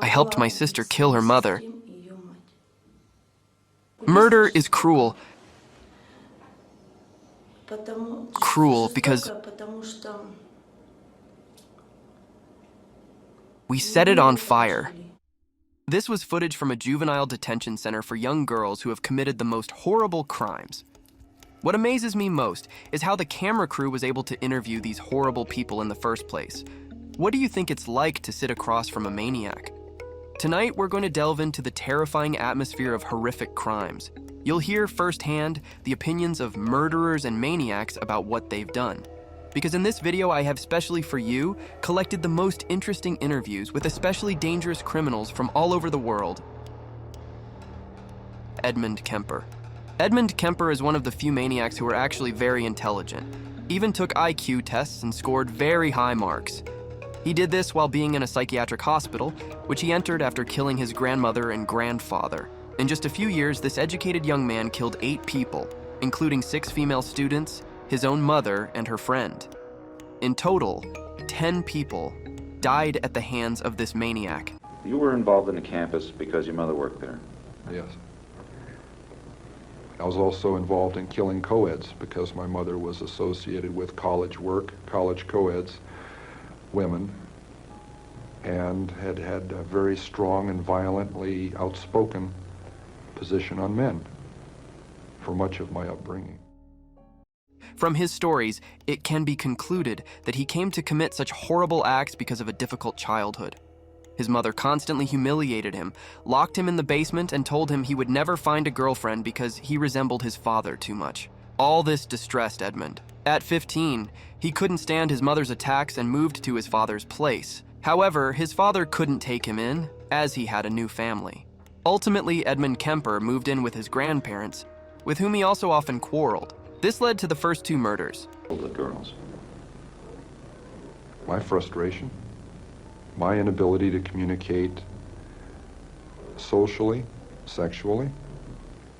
I helped my sister kill her mother. Murder is cruel. Cruel because we set it on fire. This was footage from a juvenile detention center for young girls who have committed the most horrible crimes. What amazes me most is how the camera crew was able to interview these horrible people in the first place. What do you think it's like to sit across from a maniac? Tonight, we're going to delve into the terrifying atmosphere of horrific crimes. You'll hear firsthand the opinions of murderers and maniacs about what they've done. Because in this video, I have specially for you collected the most interesting interviews with especially dangerous criminals from all over the world. Edmund Kemper. Edmund Kemper is one of the few maniacs who are actually very intelligent, even took IQ tests and scored very high marks. He did this while being in a psychiatric hospital, which he entered after killing his grandmother and grandfather. In just a few years, this educated young man killed 8 people, including 6 female students, his own mother, and her friend. In total, 10 people died at the hands of this maniac. You were involved in the campus because your mother worked there? Yes. I was also involved in killing co-eds because my mother was associated with college work, college co-eds, women, and had had a very strong and violently outspoken position on men for much of my upbringing. From his stories, it can be concluded that he came to commit such horrible acts because of a difficult childhood. His mother constantly humiliated him, locked him in the basement, and told him he would never find a girlfriend because he resembled his father too much. All this distressed Edmund. At 15, he couldn't stand his mother's attacks and moved to his father's place. However, his father couldn't take him in, as he had a new family. Ultimately, Edmund Kemper moved in with his grandparents, with whom he also often quarreled. This led to the first 2 murders. The girls. My frustration, my inability to communicate socially, sexually.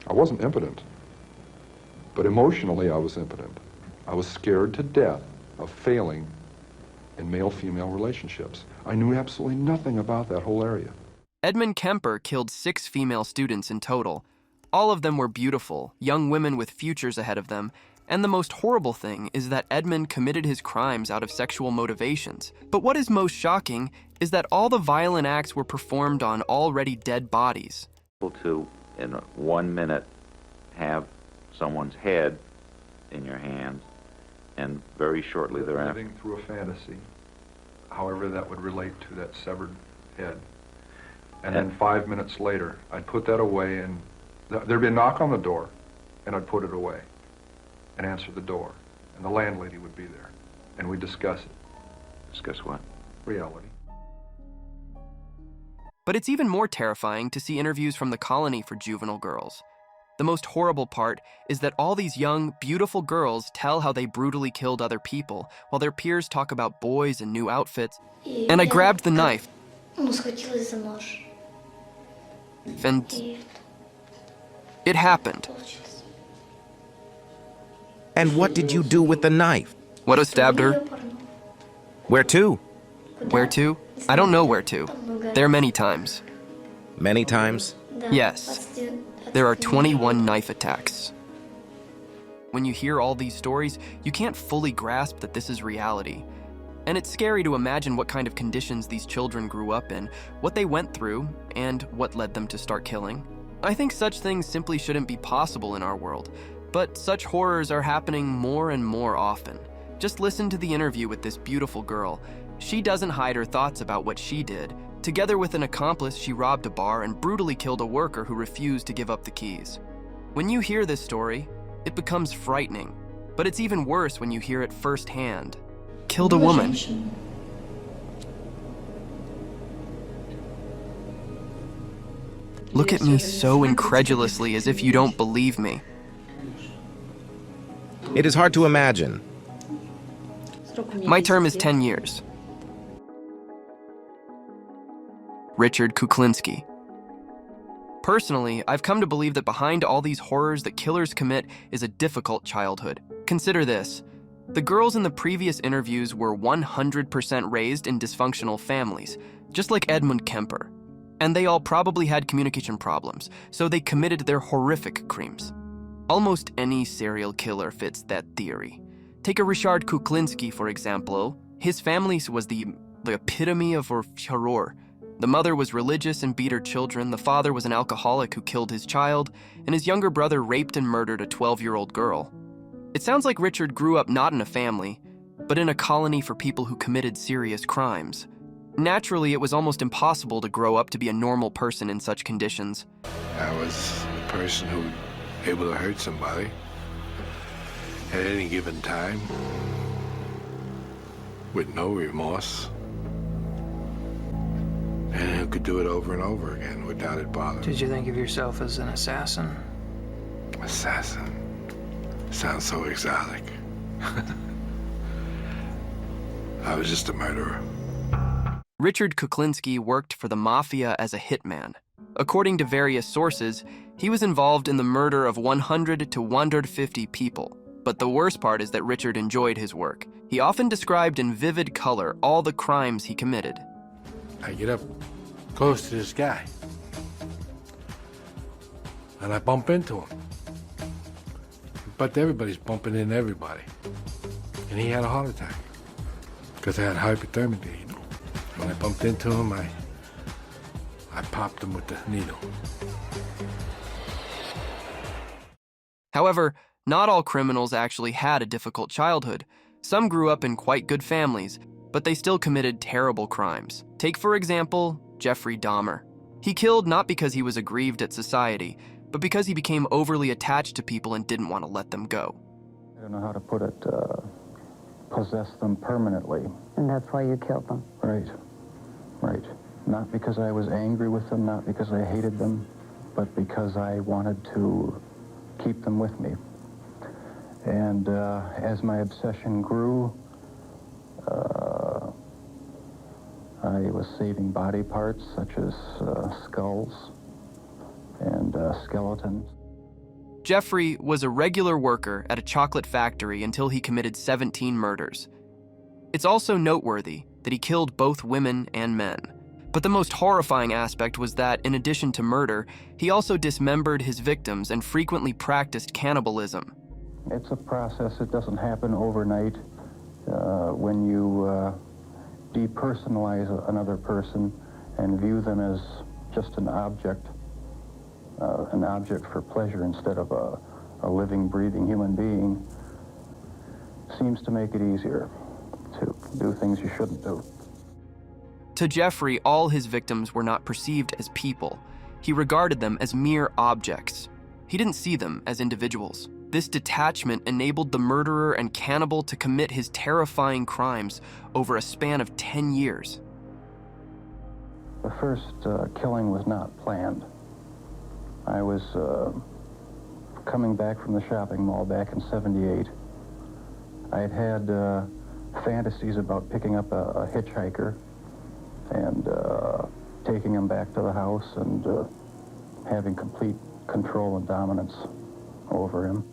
I wasn't impotent, but emotionally I was impotent. I was scared to death of failing in male-female relationships. I knew absolutely nothing about that whole area. Edmund Kemper killed 6 female students in total. All of them were beautiful, young women with futures ahead of them, and the most horrible thing is that Edmund committed his crimes out of sexual motivations. But what is most shocking is that all the violent acts were performed on already dead bodies. To, in 1 minute, have someone's head in your hands, and very shortly thereafter. Living through a fantasy, however that would relate to that severed head. And then 5 minutes later, I'd put that away, and there'd be a knock on the door, and I'd put it away and answer the door, and the landlady would be there, and we'd discuss it. Discuss what? Reality. But it's even more terrifying to see interviews from the colony for juvenile girls. The most horrible part is that all these young, beautiful girls tell how they brutally killed other people, while their peers talk about boys and new outfits. And I grabbed the knife. And it happened. And what did you do with the knife? What a stabbed her. Where to? Where to? I don't know where to. There are many times. Many times? Yes. There are 21 knife attacks. When you hear all these stories, you can't fully grasp that this is reality. And it's scary to imagine what kind of conditions these children grew up in, what they went through, and what led them to start killing. I think such things simply shouldn't be possible in our world, but such horrors are happening more and more often. Just listen to the interview with this beautiful girl. She doesn't hide her thoughts about what she did. Together with an accomplice, she robbed a bar and brutally killed a worker who refused to give up the keys. When you hear this story, it becomes frightening, but it's even worse when you hear it firsthand. Killed a woman. Look at me so incredulously as if you don't believe me. It is hard to imagine. My term is 10 years. Richard Kuklinski. Personally, I've come to believe that behind all these horrors that killers commit is a difficult childhood. Consider this. The girls in the previous interviews were 100% raised in dysfunctional families, just like Edmund Kemper. And they all probably had communication problems, so they committed their horrific crimes. Almost any serial killer fits that theory. Take a Richard Kuklinski, for example. His family was the epitome of horror. The mother was religious and beat her children, the father was an alcoholic who killed his child, and his younger brother raped and murdered a 12-year-old girl. It sounds like Richard grew up not in a family, but in a colony for people who committed serious crimes. Naturally, it was almost impossible to grow up to be a normal person in such conditions. I was a person who was able to hurt somebody at any given time with no remorse, and who could do it over and over again without it bothering. Did you think of yourself as an assassin? Assassin. Sounds so exotic. I was just a murderer. Richard Kuklinski worked for the mafia as a hitman. According to various sources, he was involved in the murder of 100 to 150 people. But the worst part is that Richard enjoyed his work. He often described in vivid color all the crimes he committed. I get up close to this guy, and I bump into him. But everybody's bumping into everybody. And he had a heart attack because I had hypothermia, you know. When I bumped into him, I popped him with the needle. However, not all criminals actually had a difficult childhood. Some grew up in quite good families, but they still committed terrible crimes. Take, for example, Jeffrey Dahmer. He killed not because he was aggrieved at society, but because he became overly attached to people and didn't want to let them go. I don't know how to put it, possess them permanently. And that's why you killed them? Right, right. Not because I was angry with them, not because I hated them, but because I wanted to keep them with me. And as my obsession grew, I was saving body parts such as skulls and skeletons. Jeffrey was a regular worker at a chocolate factory until he committed 17 murders. It's also noteworthy that he killed both women and men. But the most horrifying aspect was that, in addition to murder, he also dismembered his victims and frequently practiced cannibalism. It's a process. It doesn't happen overnight. When you depersonalize another person and view them as just an object for pleasure instead of a living, breathing human being, seems to make it easier to do things you shouldn't do. To Jeffrey, all his victims were not perceived as people. He regarded them as mere objects. He didn't see them as individuals. This detachment enabled the murderer and cannibal to commit his terrifying crimes over a span of 10 years. The first killing was not planned. I was coming back from the shopping mall back in '78. I had had fantasies about picking up a hitchhiker and taking him back to the house and having complete control and dominance over him.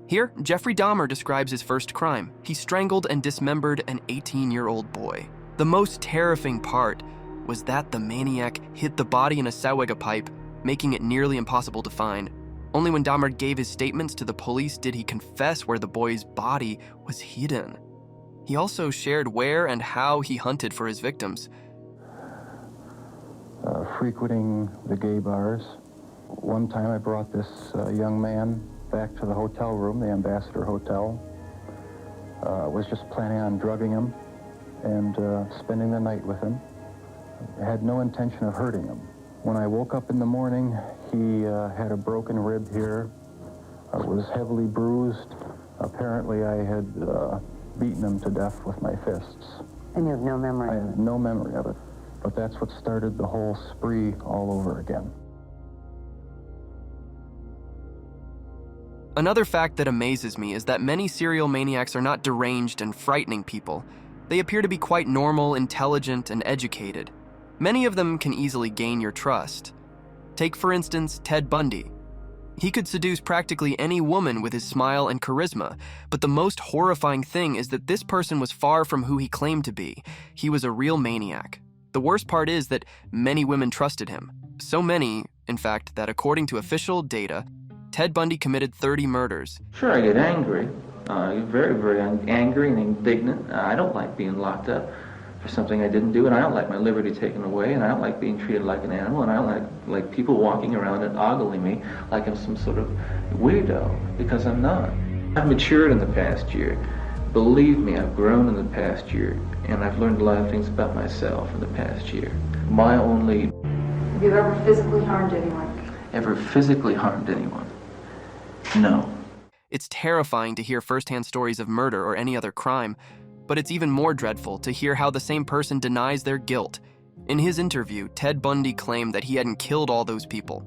Here, Jeffrey Dahmer describes his first crime. He strangled and dismembered an 18-year-old boy. The most terrifying part was that the maniac hid the body in a Sawega pipe, making it nearly impossible to find. Only when Dahmer gave his statements to the police did he confess where the boy's body was hidden. He also shared where and how he hunted for his victims. Frequenting the gay bars. One time I brought this young man back to the hotel room, the Ambassador Hotel. Was just planning on drugging him and spending the night with him. I had no intention of hurting him. When I woke up in the morning, he had a broken rib here, was heavily bruised. Apparently I had beaten him to death with my fists. And you have no memory? I have no memory of it. But that's what started the whole spree all over again. Another fact that amazes me is that many serial maniacs are not deranged and frightening people. They appear to be quite normal, intelligent, and educated. Many of them can easily gain your trust. Take, for instance, Ted Bundy. He could seduce practically any woman with his smile and charisma, but the most horrifying thing is that this person was far from who he claimed to be. He was a real maniac. The worst part is that many women trusted him. So many, in fact, that according to official data, Ted Bundy committed 30 murders. Sure, I get angry. Very, very angry and indignant. I don't like being locked up for something I didn't do, and I don't like my liberty taken away, and I don't like being treated like an animal, and I don't like people walking around and ogling me like I'm some sort of weirdo, because I'm not. I've matured in the past year. Believe me, I've grown in the past year, and I've learned a lot of things about myself in the past year. My only... Have you ever physically harmed anyone? Ever physically harmed anyone? No. It's terrifying to hear firsthand stories of murder or any other crime, but it's even more dreadful to hear how the same person denies their guilt. In his interview, Ted Bundy claimed that he hadn't killed all those people.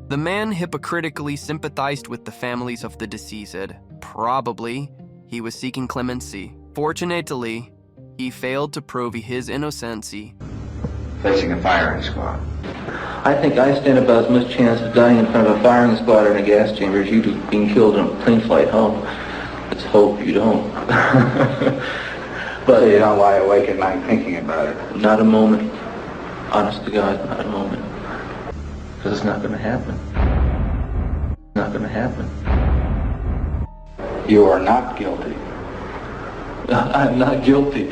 The man hypocritically sympathized with the families of the deceased. Probably, he was seeking clemency. Fortunately, he failed to prove his innocency. Facing a firing squad. I think I stand about as much chance of dying in front of a firing squad or in a gas chamber as you do being killed on a plane flight home. Let's hope you don't. But So you don't lie awake at night thinking about it? Not a moment. Honest to God, not a moment. Because it's not going to happen. It's not going to happen. You are not guilty. I'm not guilty.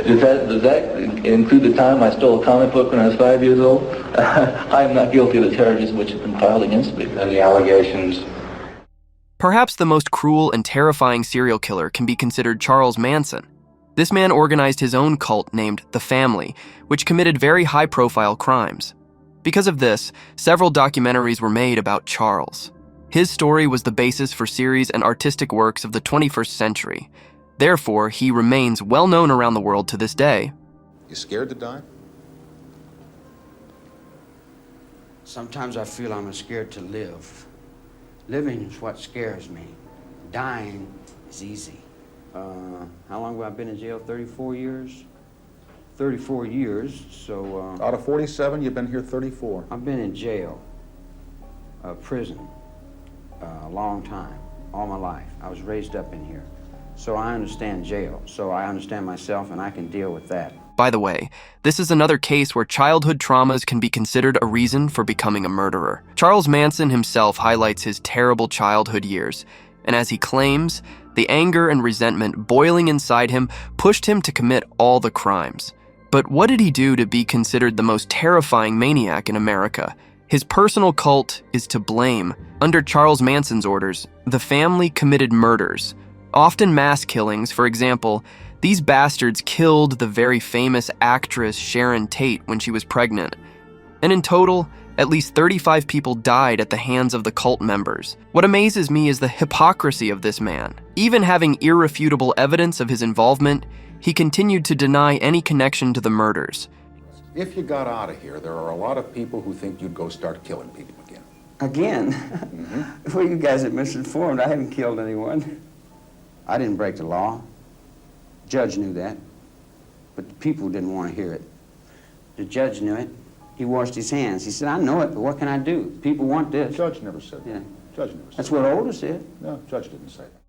Does that include the time I stole a comic book when I was 5 years old? I am not guilty of the charges which have been filed against me. And the allegations? Perhaps the most cruel and terrifying serial killer can be considered Charles Manson. This man organized his own cult named The Family, which committed very high-profile crimes. Because of this, several documentaries were made about Charles. His story was the basis for series and artistic works of the 21st century. Therefore, he remains well known around the world to this day. You scared to die? Sometimes I feel I'm scared to live. Living is what scares me. Dying is easy. How long have I been in jail? 34 years? 34 years, so... Out of 47, you've been here 34. I've been in jail, prison, a long time, all my life. I was raised up in here. So I understand jail, so I understand myself and I can deal with that. By the way, this is another case where childhood traumas can be considered a reason for becoming a murderer. Charles Manson himself highlights his terrible childhood years, and as he claims, the anger and resentment boiling inside him pushed him to commit all the crimes. But what did he do to be considered the most terrifying maniac in America? His personal cult is to blame. Under Charles Manson's orders, the family committed murders, often mass killings. For example, these bastards killed the very famous actress Sharon Tate when she was pregnant. And in total, at least 35 people died at the hands of the cult members. What amazes me is the hypocrisy of this man. Even having irrefutable evidence of his involvement, he continued to deny any connection to the murders. If you got out of here, there are a lot of people who think you'd go start killing people again. Again? Mm-hmm. Well, you guys are misinformed. I haven't killed anyone. I didn't break the law. The judge knew that, but the people didn't want to hear it. The judge knew it. He washed his hands. He said, I know it, but what can I do? People want this. Judge never said that. Yeah. Judge never said That's that. what Older said. No, judge didn't say that.